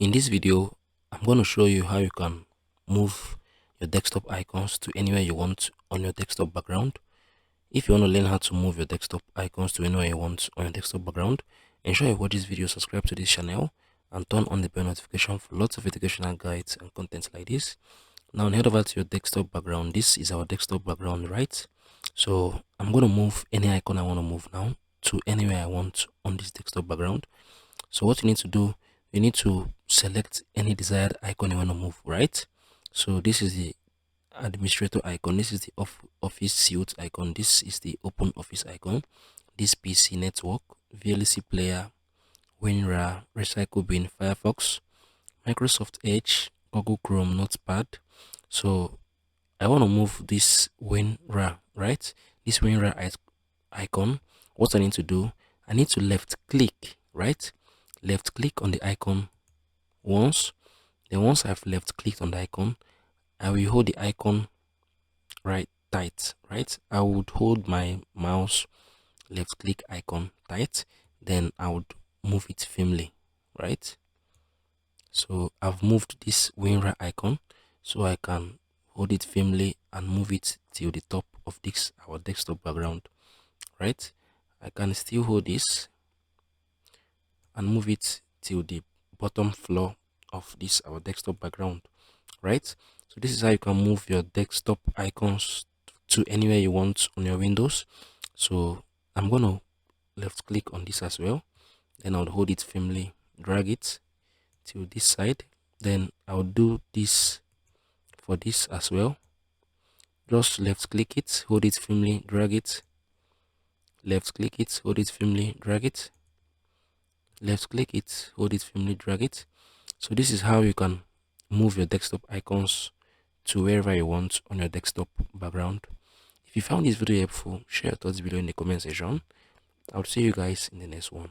In this video, I'm going to show you how you can move your desktop icons to anywhere you want on your desktop background. If you want to learn how to move your desktop icons to anywhere you want on your desktop background, ensure you watch this video, subscribe to this channel, and turn on the bell notification for lots of educational guides and content like this. Now head over to your desktop background. This is our desktop background, right? So I'm going to move any icon I want to move now to anywhere I want on this desktop background. So what you need to do, you need to select any desired icon you want to move, right? So this is the administrator icon, this is the office suite icon, this is the open office icon, this PC network, VLC player, WinRAR, recycle bin, Firefox, Microsoft Edge, Google Chrome, Notepad. So I want to move this WinRAR, right? This WinRAR icon. What I need to do, I need to left click, right? Left click on the icon once. Then once I've left clicked on the icon, I will hold the icon right tight, right? I would hold my mouse left click icon tight, then I would move it firmly, right? So I've moved this WinRAR icon, so I can hold it firmly and move it till the top of this our desktop background, right? I can still hold this and move it till the bottom floor of this our desktop background, right? So this is how you can move your desktop icons to anywhere you want on your Windows. So I'm gonna left click on this as well, then I'll hold it firmly, drag it to this side, then I'll do this for this as well. Just left click it, hold it firmly, drag it, left click it, hold it firmly, drag it, left click it, hold it firmly, drag it. So this is how you can move your desktop icons to wherever you want on your desktop background. If you found this video helpful, share your thoughts below in the comment section. I'll see you guys in the next one.